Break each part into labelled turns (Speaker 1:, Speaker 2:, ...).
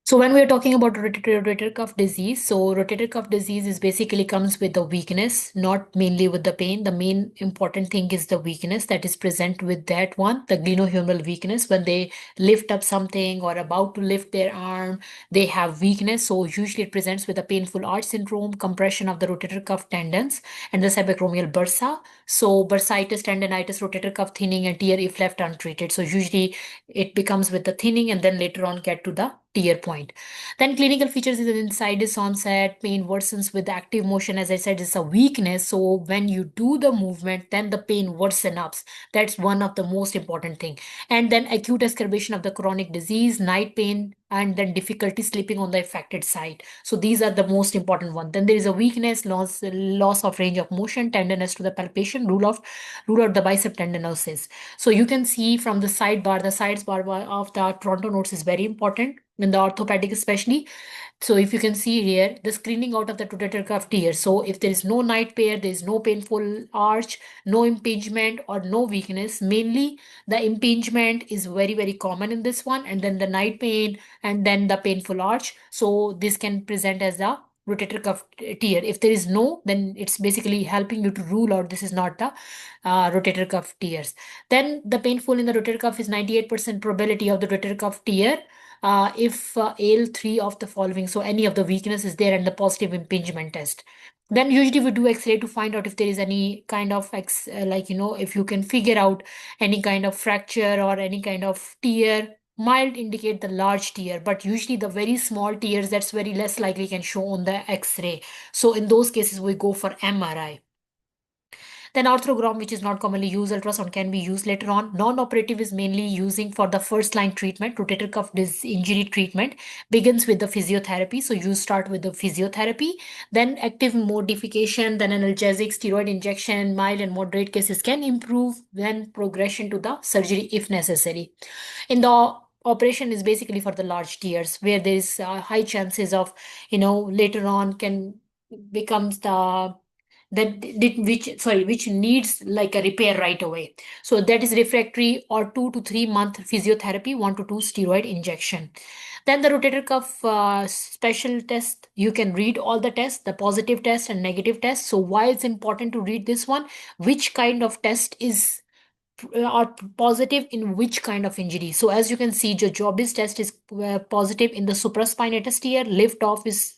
Speaker 1: So when we are talking about rotator cuff disease, so rotator cuff disease is basically comes with the weakness, not mainly with the pain. The main important thing is the weakness that is present with that one, the glenohumeral weakness. When they lift up something or about to lift their arm, they have weakness. So usually it presents with a painful arch syndrome, compression of the rotator cuff tendons, and the subacromial bursa. So bursitis, tendonitis, rotator cuff thinning, and tear if left untreated. So usually it becomes with the thinning and then later on get to the tear point. Then clinical features is an insidious onset, pain worsens with active motion. As I said, it's a weakness. So when you do the movement, then the pain worsens up. That's one of the most important thing. And then acute exacerbation of the chronic disease, night pain, and then difficulty sleeping on the affected side. So these are the most important one. Then there is a weakness, loss of range of motion, tenderness to the palpation, rule out the bicep tendinosis. So you can see from the sidebar, the sides bar of the Toronto notes is very important in the orthopedic especially. So if you can see here, the screening out of the rotator cuff tear. So if there is no night pair, there is no painful arch, no impingement or no weakness. Mainly the impingement is very, very common in this one. And then the night pain and then the painful arch. So this can present as a rotator cuff tear. If there is no, then it's basically helping you to rule out this is not the rotator cuff tears. Then the painful in the rotator cuff is 98% probability of the rotator cuff tear if AL3 of the following, so any of the weakness is there and the positive impingement test. Then usually we do X-ray to find out if there is any kind of if you can figure out any kind of fracture or any kind of tear. Mild indicate the large tear, but usually the very small tears that's very less likely can show on the X-ray. So in those cases we go for MRI. Then orthogram, which is not commonly used, ultrasound can be used later on. Non-operative is mainly using for the first line treatment. Rotator cuff injury treatment begins with the physiotherapy. So you start with the physiotherapy, then active modification, then analgesic, steroid injection, mild and moderate cases can improve, then progression to the surgery if necessary. In the operation is basically for the large tears where there is high chances of, later on can becomes the which needs like a repair right away. So that is refractory or 2 to 3 month physiotherapy, 1 to 2 steroid injection. Then the rotator cuff special test, you can read all the tests, the positive test and negative test. So why it's important to read this one, which kind of test is are positive in which kind of injury. So as you can see, the Jobis test is positive in the supraspinatus tear, lift off is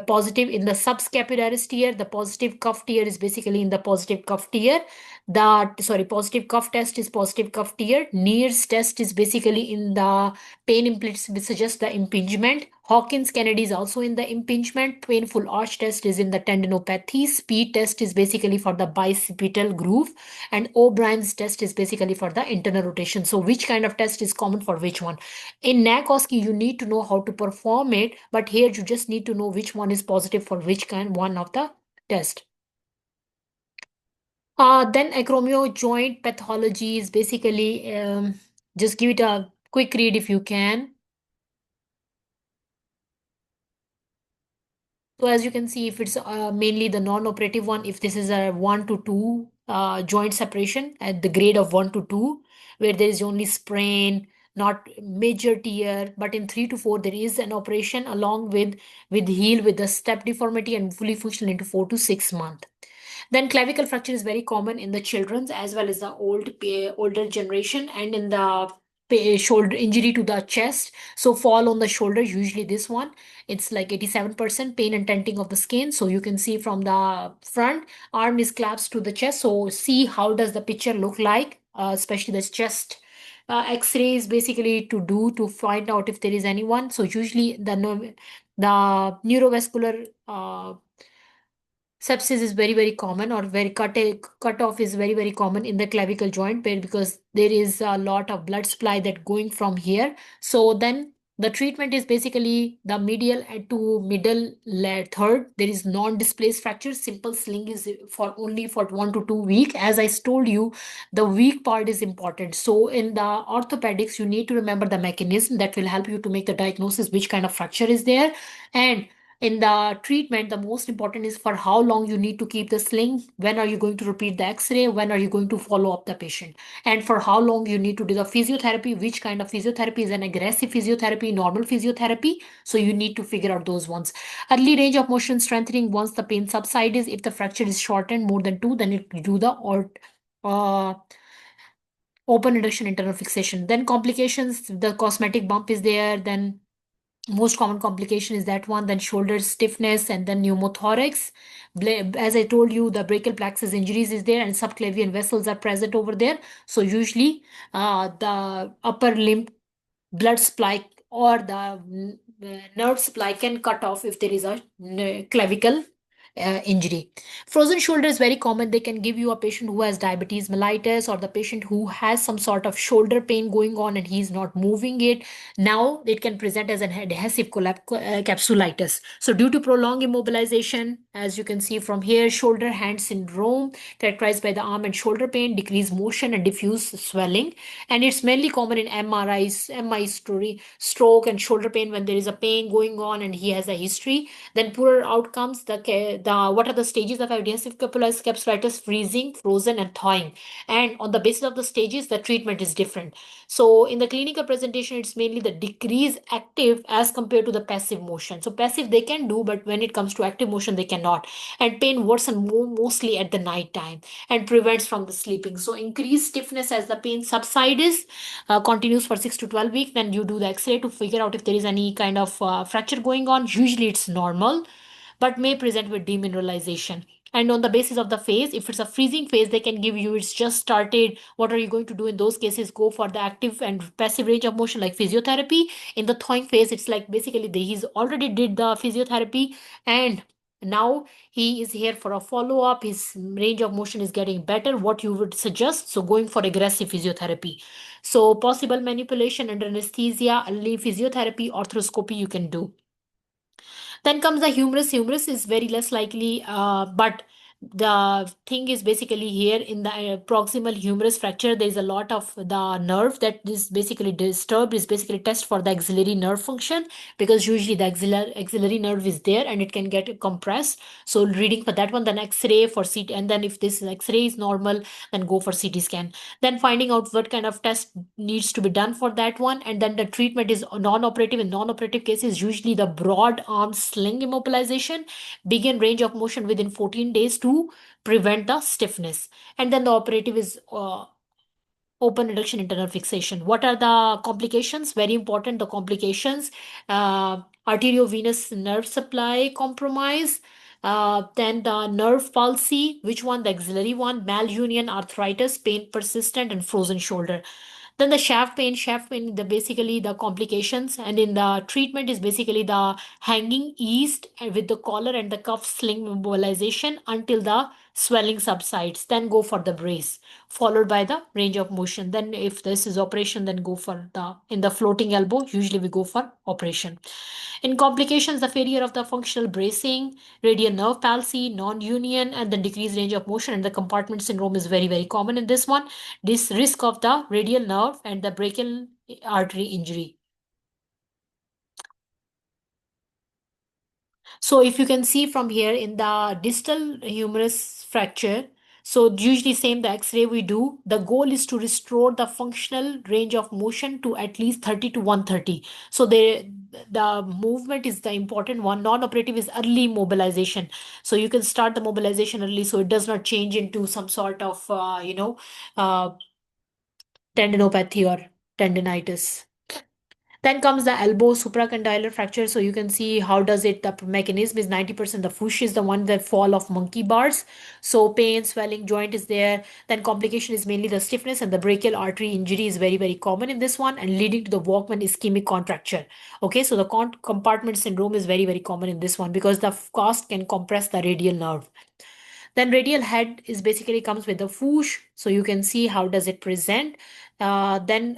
Speaker 1: positive in the subscapularis tear. The positive cuff tear is basically in the positive cuff tear. Positive cuff test is positive cuff tear. Nears test is basically in the pain implicit, which suggests the impingement. Hawkins Kennedy is also in the impingement. Painful arch test is in the tendinopathy. Speed test is basically for the bicipital groove, and O'Brien's test is basically for the internal rotation. So which kind of test is common for which one? In NACOSCI, you need to know how to perform it, but here you just need to know which one is positive for which kind one of the test. Then acromio joint pathology is basically just give it a quick read if you can. So as you can see, if it's mainly the non-operative one, if this is a 1 to 2 joint separation at the grade of 1 to 2, where there is only sprain, not major tear, but in 3 to 4 there is an operation along with heel with the step deformity and fully functional into 4 to 6 months. Then clavicle fracture is very common in the children's as well as the older generation, and in the shoulder injury to the chest. So fall on the shoulder, usually this one, it's like 87% pain and tenting of the skin. So you can see from the front, arm is collapsed to the chest. So see how does the picture look like, especially the chest. X-ray is basically to do to find out if there is anyone. So usually the neurovascular sepsis is very very common, or very cut off is very very common in the clavicle joint where, because there is a lot of blood supply that going from here. So then the treatment is basically the medial to middle third. There is non-displaced fracture. Simple sling is for only for 1 to 2 week. As I told you, the weak part is important. So in the orthopedics, you need to remember the mechanism that will help you to make the diagnosis which kind of fracture is there. And In the treatment, the most important is for how long you need to keep the sling, when are you going to repeat the x-ray, when are you going to follow up the patient, and for how long you need to do the physiotherapy, which kind of physiotherapy is an aggressive physiotherapy, normal physiotherapy. So you need to figure out those ones. Early range of motion strengthening once the pain subsides. If the fracture is shortened more than 2, then it do the or uh, open induction internal fixation. Then complications, the cosmetic bump is there. Then most common complication is that one, then shoulder stiffness, and then pneumothorax. As I told you, the brachial plexus injuries is there, and subclavian vessels are present over there. So usually the upper limb blood supply or the nerve supply can cut off if there is a clavicle injury. Frozen shoulder is very common. They can give you a patient who has diabetes mellitus, or the patient who has some sort of shoulder pain going on and he's not moving it. Now it can present as an adhesive capsulitis. So due to prolonged immobilization, as you can see from here, shoulder hand syndrome characterized by the arm and shoulder pain, decreased motion and diffuse swelling. And it's mainly common in MRIs, MI story, stroke and shoulder pain when there is a pain going on and he has a history. Then poorer outcomes, the what are the stages of adhesive capsulitis? Freezing, frozen, and thawing. And on the basis of the stages, the treatment is different. So in the clinical presentation, it's mainly the decrease active as compared to the passive motion. So passive they can do, but when it comes to active motion, they cannot. And pain worsen mostly at the night time and prevents from the sleeping. So increased stiffness as the pain subsides, continues for 6 to 12 weeks. Then you do the X-ray to figure out if there is any kind of fracture going on. Usually it's normal, but may present with demineralization. And on the basis of the phase, if it's a freezing phase, they can give you it's just started. What are you going to do in those cases? Go for the active and passive range of motion like physiotherapy. In the thawing phase, it's like basically he's already did the physiotherapy, and now he is here for a follow up. His range of motion is getting better. What you would suggest? So going for aggressive physiotherapy. So possible manipulation under anesthesia, early physiotherapy, arthroscopy you can do. Then comes the humerus. Humerus is very less likely, but the thing is basically here in the proximal humerus fracture, there is a lot of the nerve that is basically disturbed, is basically test for the axillary nerve function, because usually the axillary nerve is there and it can get compressed. So reading for that one, then X-ray for CT, and then if this X-ray is normal, then go for CT scan. Then finding out what kind of test needs to be done for that one. And then the treatment is non-operative. In non-operative cases, usually the broad arm sling immobilization, begin range of motion within 14 days to prevent the stiffness. And then the operative is open reduction internal fixation. What are the complications? Very important, the complications: arteriovenous nerve supply compromise, then the nerve palsy, which one? The axillary one, malunion, arthritis, pain persistent, and frozen shoulder. Then the shaft pain, the basically the complications, and in the treatment is basically the hanging eased with the collar and the cuff sling mobilization until the swelling subsides. Then go for the brace, followed by the range of motion. Then if this is operation, then go for the in the floating elbow. Usually we go for operation. In complications, the failure of the functional bracing, radial nerve palsy, non-union, and the decreased range of motion and the compartment syndrome is very, very common in this one. This risk of the radial nerve and the brachial artery injury. So if you can see from here in the distal humerus fracture, so usually same the X-ray we do, the goal is to restore the functional range of motion to at least 30 to 130. So the movement is the important one. Non-operative is early mobilization. So you can start the mobilization early so it does not change into some sort of, uh, tendinopathy or tendinitis. Then comes the elbow supracondylar fracture. So you can see how does it, the mechanism is 90% the push is the one that fall of monkey bars. So pain, swelling, joint is there. Then complication is mainly the stiffness, and the brachial artery injury is very, very common in this one and leading to the Walkman ischemic contracture. Okay, so the compartment syndrome is very, very common in this one because the cast can compress the radial nerve. Then radial head is basically comes with the foosh. So you can see how does it present. Then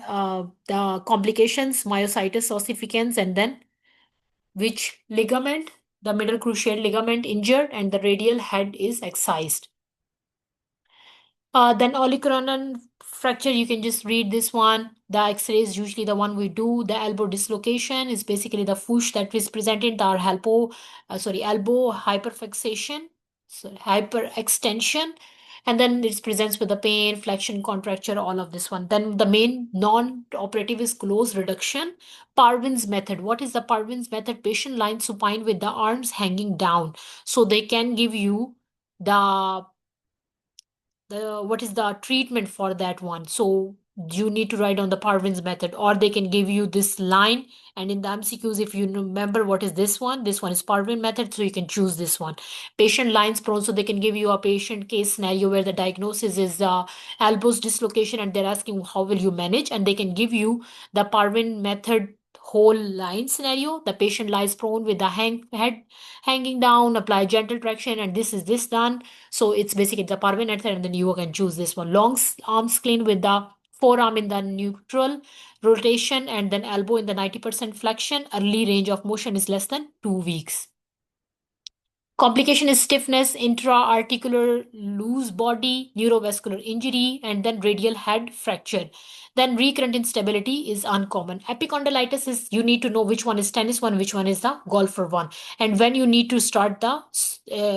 Speaker 1: the complications, myositis ossificans, and then which ligament, the middle cruciate ligament injured, and the radial head is excised. Then olecranon fracture, you can just read this one. The X-ray is usually the one we do. The elbow dislocation is basically the fush that is presented. The elbow hyperfixation, so hyperextension, and then it presents with the pain, flexion, contracture, all of this one. Then the main non-operative is close reduction. Parvin's method. What is the Parvin's method? Patient lying supine with the arms hanging down, so they can give you the what is the treatment for that one. So you need to write on the Parvin's method, or they can give you this line. And in the MCQs, if you remember what is this one is Parvin method, so you can choose this one. Patient lines prone, so they can give you a patient case scenario where the diagnosis is elbows dislocation, and they're asking how will you manage, and they can give you the Parvin method whole line scenario. The patient lies prone with the head hanging down, apply gentle traction, and this done. So it's basically the Parvin method, and then you can choose this one. Long arms clean with the forearm in the neutral rotation, and then elbow in the 90% flexion. Early range of motion is less than 2 weeks. Complication is stiffness, intra-articular loose body, neurovascular injury, and then radial head fracture. Then recurrent instability is uncommon. Epicondylitis is you need to know which one is tennis one, which one is the golfer one, and when you need to start the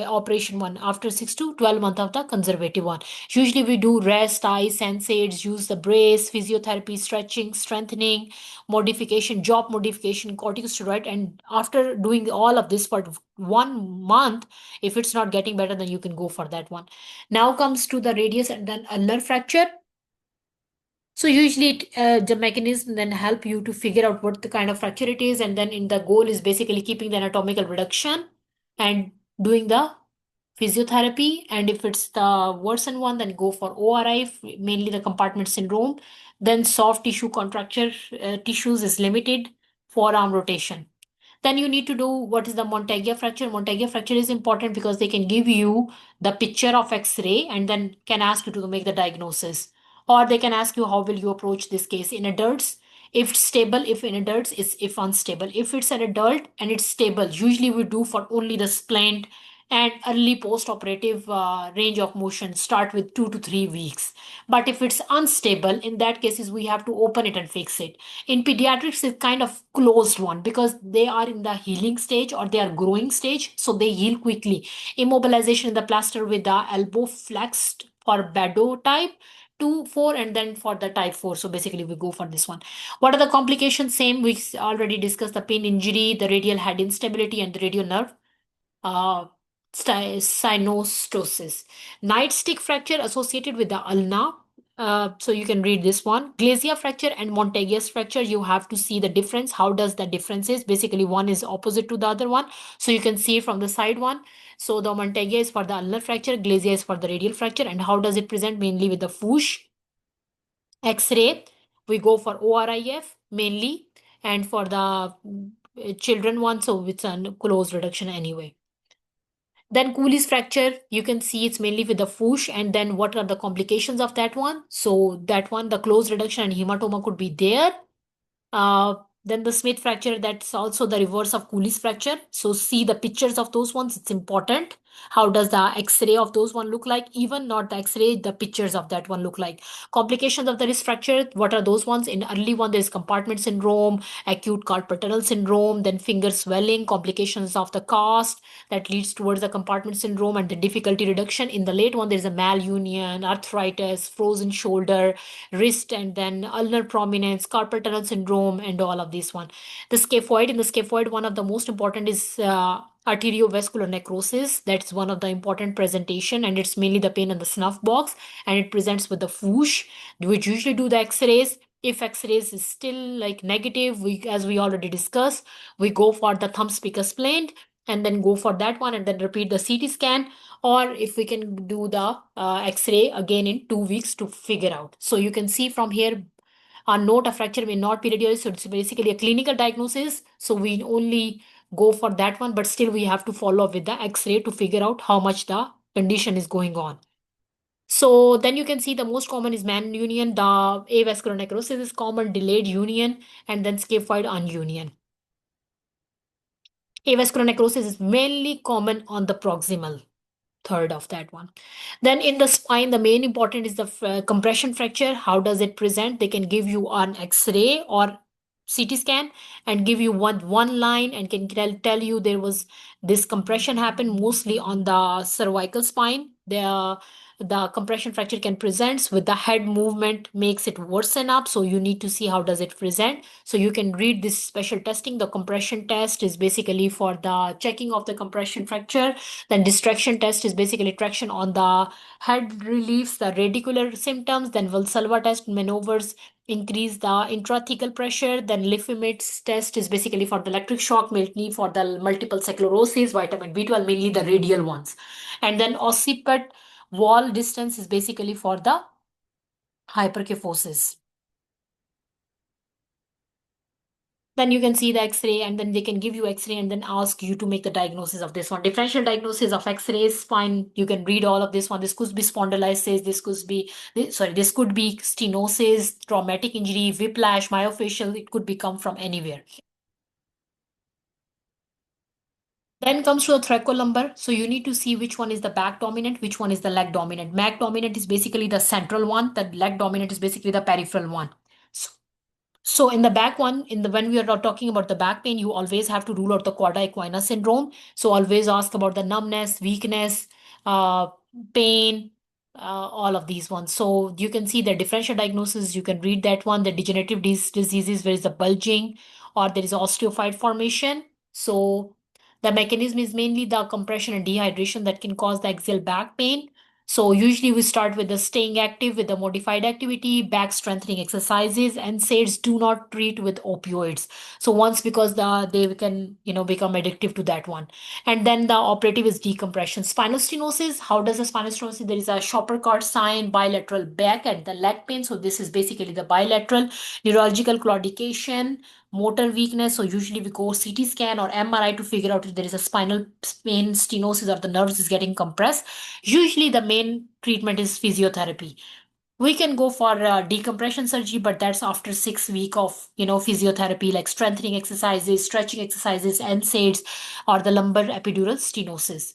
Speaker 1: operation one after 6 to 12 months of the conservative one. Usually we do rest, ice, NSAIDs, use the brace, physiotherapy, stretching, strengthening, modification, job modification, corticosteroid, and after doing all of this for 1 month, if it's not getting better, then you can go for that one. Now comes to the radius and then ulnar fracture. So usually the mechanism then help you to figure out what the kind of fracture it is, and then in the goal is basically keeping the anatomical reduction and doing the physiotherapy. And if it's the worsened one, then go for ORI, mainly the compartment syndrome. Then soft tissue contracture tissues is limited, forearm rotation. Then you need to do what is the Montague fracture. Montague fracture is important because they can give you the picture of X-ray and then can ask you to make the diagnosis. Or they can ask you how will you approach this case in adults. If stable, if in adults, is if unstable. If it's an adult and it's stable, usually we do for only the splint and early post-operative range of motion start with 2 to 3 weeks. But if it's unstable, in that cases we have to open it and fix it. In pediatrics, it's kind of closed one because they are in the healing stage or they are growing stage, so they heal quickly. Immobilization in the plaster with the elbow flexed for Bado type 2, 4, and then for the type 4. So basically, we go for this one. What are the complications? Same, we already discussed the pain injury, the radial head instability, and the radial nerve uh, synostosis. Nightstick fracture associated with the ulna. So you can read this one. Glacia fracture and Montague's fracture, you have to see the difference. How does the difference is? Basically, one is opposite to the other one. So you can see from the side one. So the Montague is for the ulnar fracture, Glacia is for the radial fracture. And how does it present? Mainly with the Fuchs X-ray. We go for ORIF mainly. And for the children one, so it's a close reduction anyway. Then Cooley's fracture, you can see it's mainly with the Fuchs, and then what are the complications of that one? So that one, the close reduction and hematoma could be there. Uh, then the Smith fracture, that's also the reverse of Cooley's fracture. So see the pictures of those ones, it's important. How does the X-ray of those one look like? Even not the X-ray, the pictures of that one look like. Complications of the wrist fracture, what are those ones? In early one, there's compartment syndrome, acute carpal tunnel syndrome, then finger swelling, complications of the cast that leads towards the compartment syndrome and the difficulty reduction. In the late one, there's a malunion, arthritis, frozen shoulder, wrist, and then ulnar prominence, carpal tunnel syndrome, and all of these one. The scaphoid, in the scaphoid, one of the most important is arteriovascular necrosis. That's one of the important presentation, and it's mainly the pain in the snuff box, and it presents with the Fuchs, which usually do the X-rays. If X-rays is still like negative, we, as we already discussed, we go for the thumb speaker splint and then go for that one and then repeat the CT scan, or if we can do the X-ray again in 2 weeks to figure out. So you can see from here, a note of fracture may not be radiology, so it's basically a clinical diagnosis. So we only go for that one, but still we have to follow up with the X-ray to figure out how much the condition is going on. So then you can see the most common is man union, the avascular necrosis is common, delayed union, and then scaphoid ununion. Avascular necrosis is mainly common on the proximal. third of that one. Then in the spine, the main important is the compression fracture. How does it present? They can give you an X-ray or CT scan and give you one line and can tell you there was this compression happened mostly on the cervical spine. The compression fracture can present with the head movement makes it worsen up. So you need to see how does it present. So you can read this special testing. The compression test is basically for the checking of the compression fracture. Then distraction test is basically traction on the head relieves the radicular symptoms. Then Valsalva test maneuvers increase the intrathecal pressure. Then Lipfimets test is basically for the electric shock, mainly for the multiple sclerosis, vitamin B12, mainly the radial ones. And then occiput wall distance is basically for the hyperkyphosis. Then you can see the x-ray and then they can give you x-ray and then ask you to make the diagnosis of this one. Differential diagnosis of x-rays, fine. You can read all of this one. This could be spondylosis, this could be stenosis, traumatic injury, whiplash, myofascial. It could be come from anywhere. Then comes to a thoracolumbar. So you need to see which one is the back dominant, which one is the leg dominant. Back dominant is basically the central one. The leg dominant is basically the peripheral one. So So in the back one, in the when we are talking about the back pain, you always have to rule out the quad equina syndrome. So always ask about the numbness, weakness, uh, pain, all of these ones. So you can see the differential diagnosis. You can read that one. The degenerative diseases, where is the bulging or there is osteophyte formation. So the mechanism is mainly the compression and dehydration that can cause the axial back pain. So usually we start with the staying active with the modified activity, back strengthening exercises, and SAIDs do not treat with opioids. So once because they can become addictive to that one. And then the operative is decompression. Spinal stenosis, how does the spinal stenosis? There is a Shopper-Cart sign, bilateral back and the leg pain. So this is basically the bilateral neurological claudication, motor weakness. So usually we go CT scan or MRI to figure out if there is a spinal pain stenosis or the nerves is getting compressed. Usually the main treatment is physiotherapy. We can go for decompression surgery, but that's after 6 weeks of physiotherapy like strengthening exercises, stretching exercises, NSAIDs, or the lumbar epidural stenosis.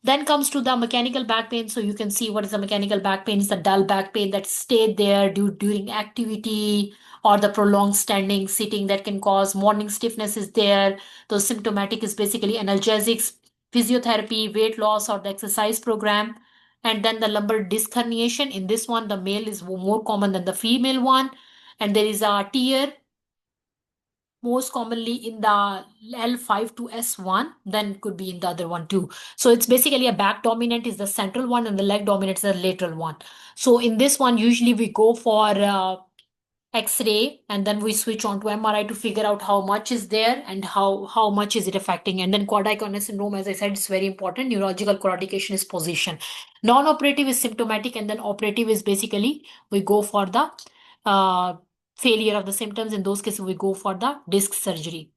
Speaker 1: Then comes to the mechanical back pain. So you can see what is the mechanical back pain. It's the dull back pain that stayed there during activity or the prolonged standing, sitting that can cause morning stiffness is there. The symptomatic is basically analgesics, physiotherapy, weight loss, or the exercise program. And then the lumbar disc herniation. In this one, the male is more common than the female one. And there is a tear most commonly in the L5 to S1, then could be in the other one too. So it's basically a back dominant is the central one and the leg dominant is the lateral one. So in this one, usually we go for X-ray and then we switch on to MRI to figure out how much is there and how much is it affecting. And then quad iconic syndrome, as I said, it's very important. Neurological claudication is position. Non-operative is symptomatic and then operative is basically we go for the uh, failure of the symptoms. In those cases, we go for the disc surgery.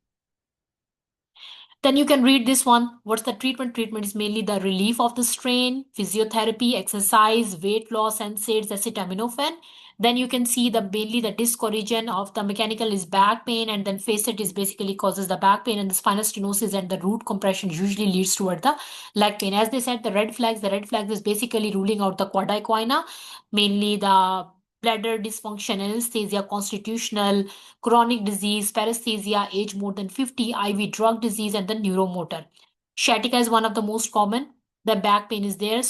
Speaker 1: Then you can read this one. What's the treatment? Treatment is mainly the relief of the strain, physiotherapy, exercise, weight loss, and NSAIDs, acetaminophen. Then you can see the mainly the disc origin of the mechanical is back pain, and then facet is basically causes the back pain, and the spinal stenosis and the root compression usually leads toward the leg pain. As they said, the red flags is basically ruling out the quad equina, mainly the bladder dysfunction, anesthesia, constitutional, chronic disease, paresthesia, age more than 50, IV drug disease, and the neuromotor. Sciatica is one of the most common. The back pain is there.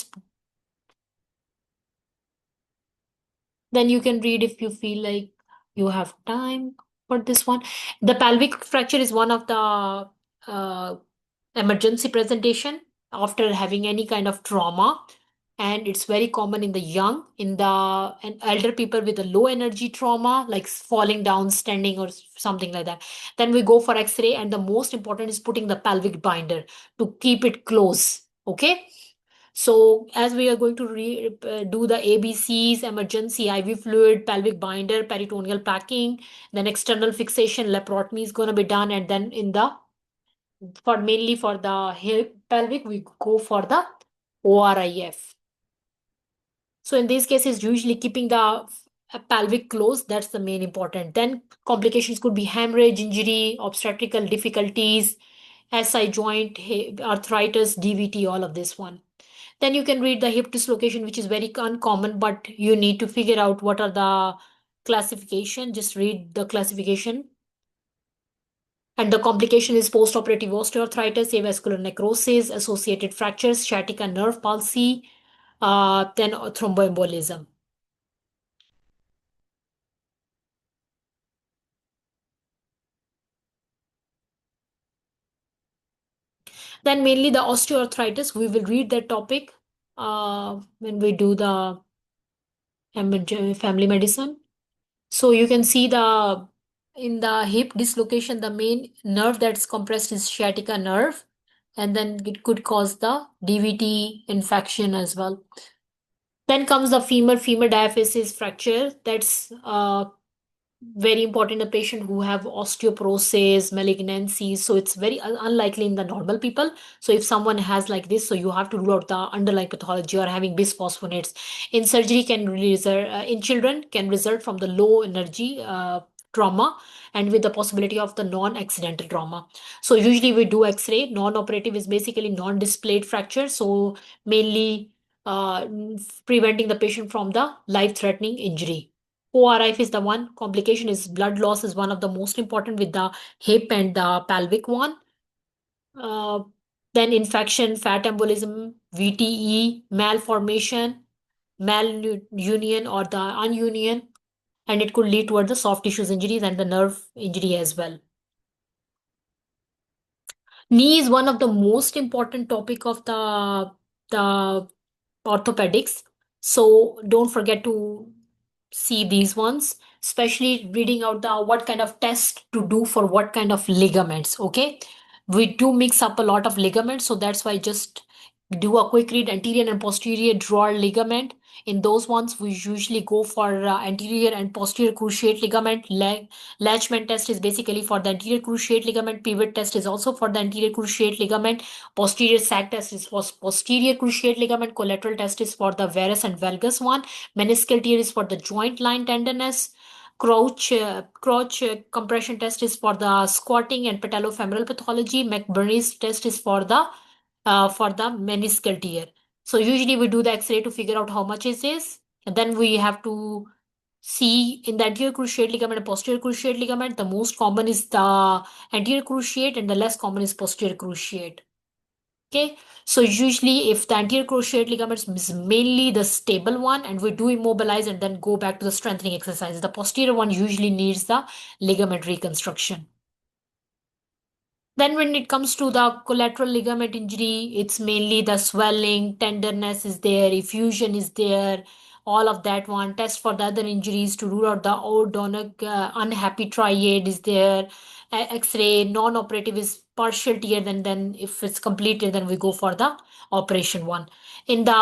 Speaker 1: Then you can read if you feel like you have time for this one. The pelvic fracture is one of the emergency presentation after having any kind of trauma, and it's very common in the young, in the and elder people with a low energy trauma like falling down, standing, or something like that. Then we go for X-ray, and the most important is putting the pelvic binder to keep it close. Okay. So as we are going to do the ABCs, emergency IV fluid, pelvic binder, peritoneal packing, then external fixation, laparotomy is going to be done, and then in the for mainly for the hip pelvic, we go for the ORIF. So in these cases, usually keeping the pelvic closed, that's the main important. Then complications could be hemorrhage, injury, obstetrical difficulties, SI joint, arthritis, DVT, all of this one. Then you can read the hip dislocation, which is very uncommon, but you need to figure out what are the classification. Just read the classification. And the complication is postoperative osteoarthritis, avascular necrosis, associated fractures, sciatica nerve palsy, then thromboembolism. Then mainly the osteoarthritis, we will read that topic when we do the family medicine. So you can see the in the hip dislocation, the main nerve that's compressed is sciatica nerve, and then it could cause the DVT infection as well. Then comes the femur diaphysis fracture. That's very important a patient who have osteoporosis malignancies, so it's very unlikely in the normal people. So if someone has like this, so you have to rule out the underlying pathology or having bisphosphonates. In surgery can really result in children can result from the low energy trauma, and with the possibility of the non-accidental trauma. So usually we do x-ray. Non-operative is basically non-displayed fracture, so mainly uh, preventing the patient from the life-threatening injury. ORIF is the one. Complication is blood loss is one of the most important with the hip and the pelvic one. Uh, then infection, fat embolism, VTE, malformation, malunion or the ununion, and it could lead toward the soft tissues injuries and the nerve injury as well. Knee is one of the most important topic of the orthopedics. So don't forget to see these ones, especially reading out the what kind of test to do for what kind of ligaments. Okay, we do mix up a lot of ligaments, so that's why just do a quick read anterior and posterior drawer ligament. In those ones, we usually go for anterior and posterior cruciate ligament. Latchman test is basically for the anterior cruciate ligament. Pivot test is also for the anterior cruciate ligament. Posterior sag test is for posterior cruciate ligament. Collateral test is for the varus and valgus one. Meniscal tear is for the joint line tenderness. Crotch compression test is for the squatting and patellofemoral pathology. McBurney's test is for the meniscal tear. So usually we do the X-ray to figure out how much is this, and then we have to see in the anterior cruciate ligament and posterior cruciate ligament. The most common is the anterior cruciate, and the less common is posterior cruciate. Okay, so usually if the anterior cruciate ligament is mainly the stable one, and we do immobilize and then go back to the strengthening exercise, the posterior one usually needs the ligament reconstruction. Then when it comes to the collateral ligament injury, it's mainly the swelling, tenderness is there, effusion is there, all of that one. Test for the other injuries to rule out the odonic unhappy triad is there. X-ray, non-operative is partial tear, then if it's completed, then we go for the operation one. In the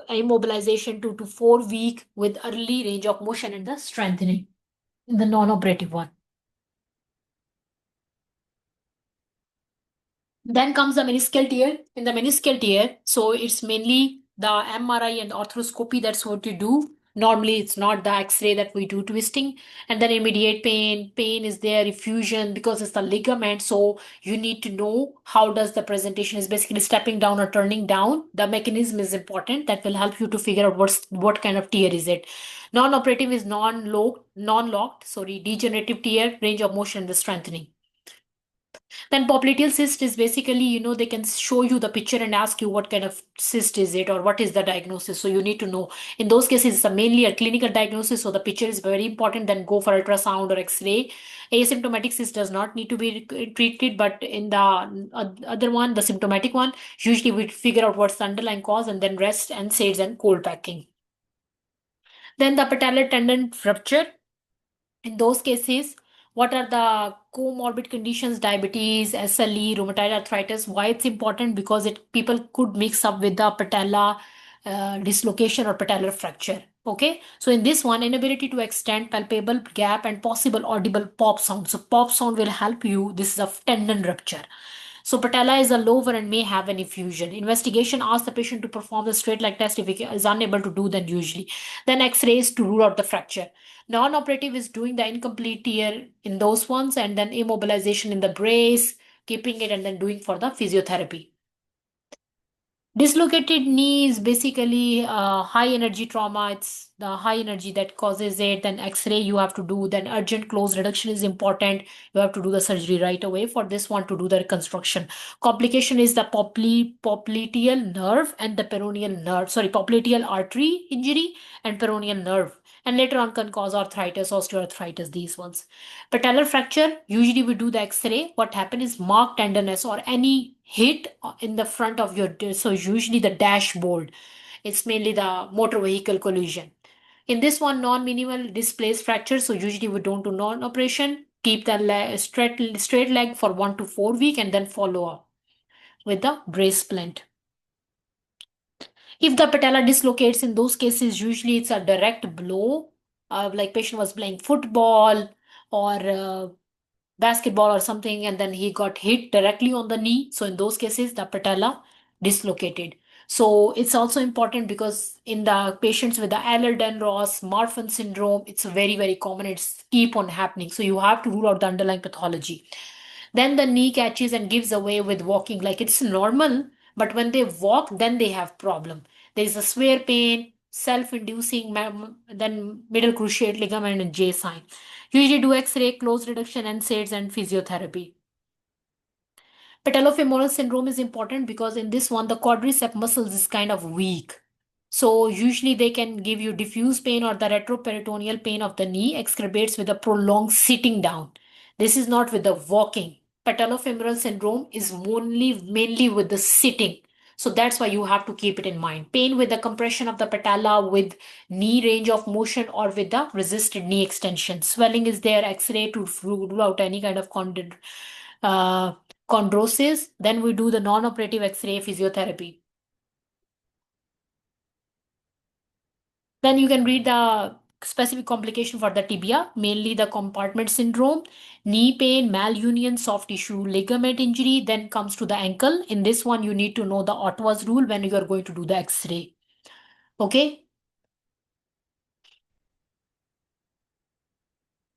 Speaker 1: immobilization, 2 to 4 week with early range of motion and the strengthening in the non-operative one. Then comes the meniscal tear. In the meniscal tear, so it's mainly the MRI and arthroscopy. That's what you do. Normally, it's not the X-ray that we do twisting. And then immediate pain. Pain is there, effusion because it's the ligament. So you need to know how does the presentation is basically stepping down or turning down. The mechanism is important. That will help you to figure out what kind of tear is it. Non-operative is non-locked. Sorry, degenerative tear, range of motion, and the strengthening. Then popliteal cyst is basically, they can show you the picture and ask you what kind of cyst is it or what is the diagnosis. So you need to know. In those cases, it's mainly a clinical diagnosis. So the picture is very important. Then go for ultrasound or X-ray. Asymptomatic cyst does not need to be treated, but in the other one, the symptomatic one, usually we figure out what's the underlying cause and then rest and SAIDs and cold packing. Then the patellar tendon rupture. In those cases, what are the comorbid conditions? Diabetes, SLE, rheumatoid arthritis. Why it's important? Because it people could mix up with the patella dislocation or patellar fracture. Okay, so in this one, inability to extend palpable gap and possible audible pop sound. So pop sound will help you. This is a tendon rupture. So patella is a lower and may have an effusion. Investigation asks the patient to perform the straight leg test if he is unable to do that usually. Then X-rays to rule out the fracture. Non-operative is doing the incomplete tear in those ones and then immobilization in the brace, keeping it and then doing for the physiotherapy. Dislocated knee is basically high energy trauma. It's the high energy that causes it. Then X-ray you have to do. Then urgent close reduction is important. You have to do the surgery right away for this one to do the reconstruction. Complication is the popliteal nerve and the peroneal nerve. Sorry, popliteal artery injury and peroneal nerve. And later on can cause arthritis, osteoarthritis, these ones. Patellar fracture, usually we do the X-ray. What happens is marked tenderness or any hit in the front of your, so usually the dashboard. It's mainly the motor vehicle collision. In this one, non-minimal displaced fracture, so usually we don't do non-operation. Keep the straight leg for 1 to 4 weeks and then follow up with the brace splint. If the patella dislocates, in those cases, usually it's a direct blow, like patient was playing football or basketball or something, and then he got hit directly on the knee. So in those cases, the patella dislocated. So it's also important because in the patients with the Ehlers-Danlos, Marfan syndrome, it's very, very common. It's keep on happening. So you have to rule out the underlying pathology. Then the knee catches and gives away with walking like it's normal, but when they walk, then they have problem. There is a swear pain, self-inducing, then middle cruciate ligament and J sign. Usually do X-ray, close reduction, NSAIDs, and physiotherapy. Patellofemoral syndrome is important because in this one, the quadricep muscles is kind of weak. So usually they can give you diffuse pain or the retroperitoneal pain of the knee exacerbates with a prolonged sitting down. This is not with the walking. Patellofemoral syndrome is mainly with the sitting. So that's why you have to keep it in mind. Pain with the compression of the patella with knee range of motion or with the resisted knee extension. Swelling is there, X-ray to rule out any kind of uh, chondrosis. Then we do the non-operative X-ray physiotherapy. Then you can read the specific complication for the tibia, mainly the compartment syndrome, knee pain, malunion, soft tissue, ligament injury, then comes to the ankle. In this one, you need to know the Ottawa's rule when you are going to do the X-ray. Okay.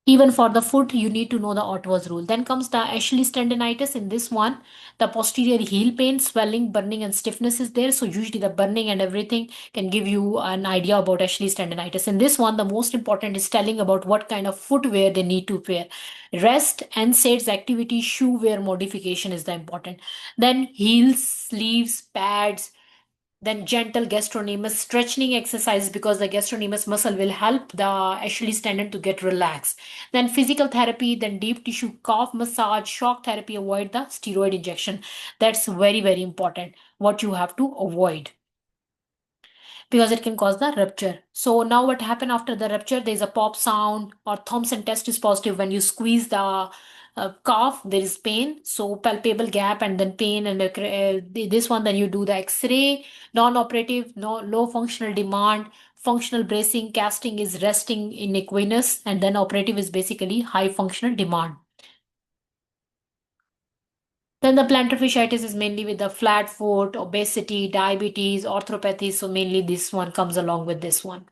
Speaker 1: Even for the foot, you need to know the Ottawa's rule. Then comes the Achilles tendonitis. In this one, the posterior heel pain, swelling, burning, and stiffness is there. So usually the burning and everything can give you an idea about Achilles tendonitis. In this one, the most important is telling about what kind of footwear they need to wear. Rest, NSAIDs, activity, shoe wear modification is the important. Then heels, sleeves, pads, then gentle gastrocnemius stretching exercises because the gastrocnemius muscle will help the Achilles tendon to get relaxed. Then physical therapy, then deep tissue cough massage, shock therapy, avoid the steroid injection. That's very, very important. What you have to avoid because it can cause the rupture. So now what happened after the rupture? There is a pop sound or Thompson test is positive when you squeeze the cough. There is pain, so palpable gap and then pain and this one. Then you do the X-ray. Non-operative, no low functional demand. Functional bracing, casting is resting in equinus, and then operative is basically high functional demand. Then the plantar fasciitis is mainly with the flat foot, obesity, diabetes, orthopathy. So mainly this one comes along with this one.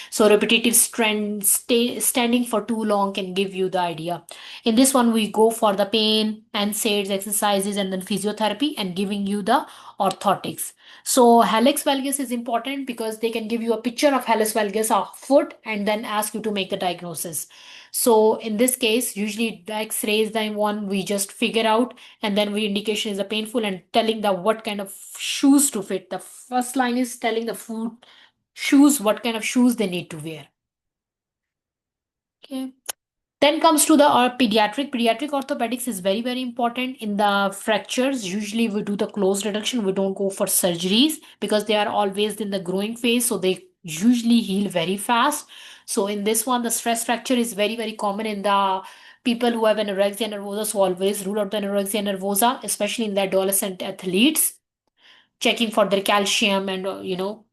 Speaker 1: So repetitive standing for too long can give you the idea. In this one, we go for the pain, NSAIDs, exercises, and then physiotherapy and giving you the orthotics. So hallux valgus is important because they can give you a picture of hallux valgus of foot and then ask you to make the diagnosis. So in this case, usually the X-ray is the one we just figure out, and then we indication is a painful and telling the what kind of shoes to fit. The first line is telling the foot shoes, what kind of shoes they need to wear. Okay. Then comes to the pediatric. Pediatric orthopedics is very, very important in the fractures. Usually we do the close reduction. We don't go for surgeries because they are always in the growing phase. So they usually heal very fast. So in this one, the stress fracture is very, very common in the people who have anorexia nervosa. So always rule out the anorexia nervosa, especially in the adolescent athletes, checking for their calcium and,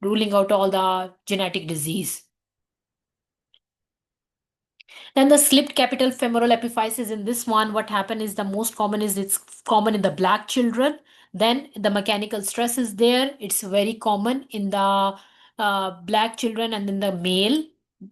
Speaker 1: ruling out all the genetic disease. Then the slipped capital femoral epiphysis in this one, what happened is the most common is it's common in the black children. Then the mechanical stress is there. It's very common in the black children and in the male.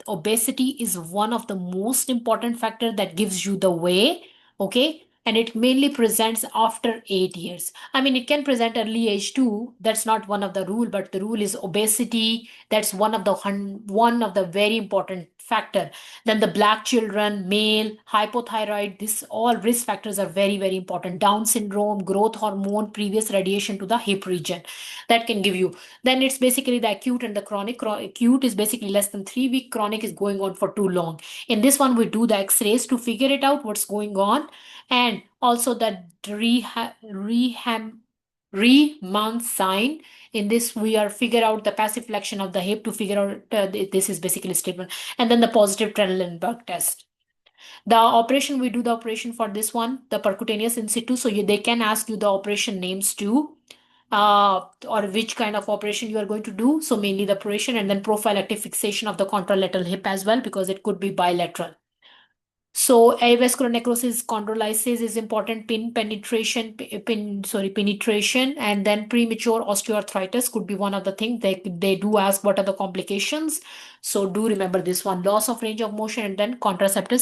Speaker 1: Obesity is one of the most important factor that gives you the way. Okay. and it mainly presents after 8 years. I mean, it can present early age too. That's not one of the rule, but the rule is obesity. That's one of the very important factor. Then the black children, male, hypothyroid, this all risk factors are very, very important. Down syndrome, growth hormone, previous radiation to the hip region. That can give you. Then it's basically the acute and the chronic. Acute is basically less than 3 week. Chronic is going on for too long. In this one, we do the x-rays to figure it out what's going on, and also the Riemann sign. In this, we are figure out the passive flexion of the hip to figure out this is basically statement, and then the positive Trendelenburg test. The operation, we do the operation for this one, the percutaneous in situ. So they can ask you the operation names too, or which kind of operation you are going to do. So mainly the operation, and then prophylactic fixation of the contralateral hip as well, because it could be bilateral. So avascular necrosis, chondrolysis is important. Penetration, and then premature osteoarthritis could be one of the things. They do ask what are the complications. So do remember this one: loss of range of motion, and then contralateral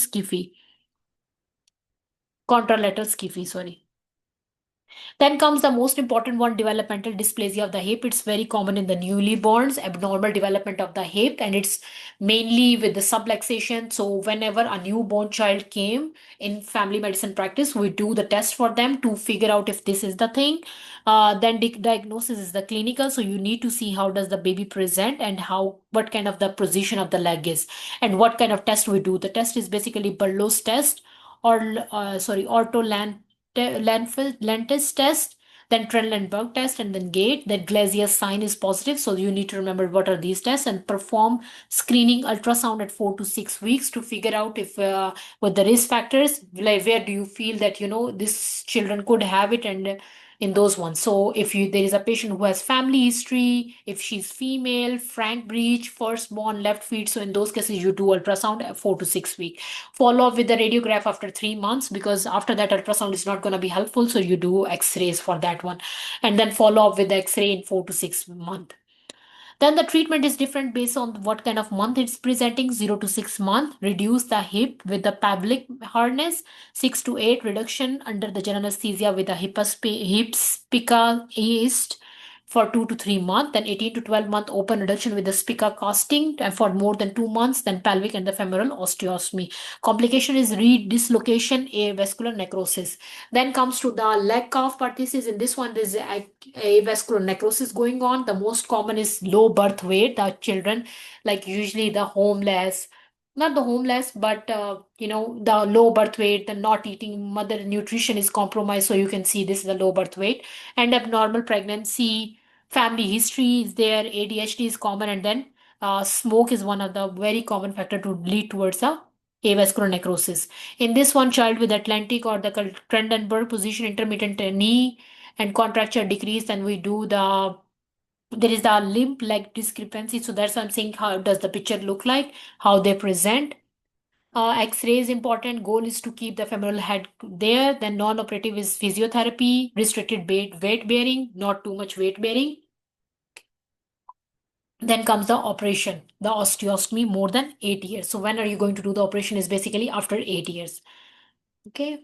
Speaker 1: skiffy. Sorry. Then comes the most important one, developmental dysplasia of the hip. It's very common in the newlyborns, abnormal development of the hip, and it's mainly with the subluxation. So whenever a newborn child came in family medicine practice, we do the test for them to figure out if this is the thing. Then diagnosis is the clinical. So you need to see how does the baby present, and what kind of the position of the leg is, and what kind of test we do. The test is basically Burlow's test, or ortolan lentis test, then Trendelenburg test, and then gait. Then Glazier's sign is positive. So you need to remember what are these tests, and perform screening ultrasound at 4 to 6 weeks to figure out if with the risk factors, like where do you feel that this children could have it, and in those ones. So if there is a patient who has family history, if she's female, frank breech, firstborn, left feet, so in those cases you do ultrasound at 4 to 6 weeks. Follow up with the radiograph after 3 months, because after that ultrasound is not going to be helpful. So you do x-rays for that one, and then follow up with the x-ray in 4 to 6 months. Then the treatment is different based on what kind of month it's presenting. 0 to 6 months, reduce the hip with the Pavlik harness. 6 to 8, reduction under the general anesthesia with the hip spica east for 2 to 3 months. Then 18 to 12 month open reduction with the spica casting and for more than 2 months. Then pelvic and the femoral osteotomy. Complication is reed dislocation, avascular necrosis. Then comes to the leg calf prosthesis. In this one, there's avascular necrosis going on. The most common is low birth weight. The children, like usually the homeless, not the homeless, but the low birth weight, the not eating, mother nutrition is compromised. So you can see this is the low birth weight, and abnormal pregnancy, family history is there, ADHD is common, and then smoke is one of the very common factor to lead towards a avascular necrosis. In this one, child with Atlantic or the Trendelenburg position, intermittent knee and contracture decrease, and we do there is the limp leg discrepancy. So that's what I'm saying. How does the picture look like? How they present? X-ray is important. Goal is to keep the femoral head there. Then non-operative is physiotherapy, restricted weight bearing, not too much weight bearing. Then comes the operation, the osteostomy, more than 8 years. So when are you going to do the operation is basically after 8 years. Okay.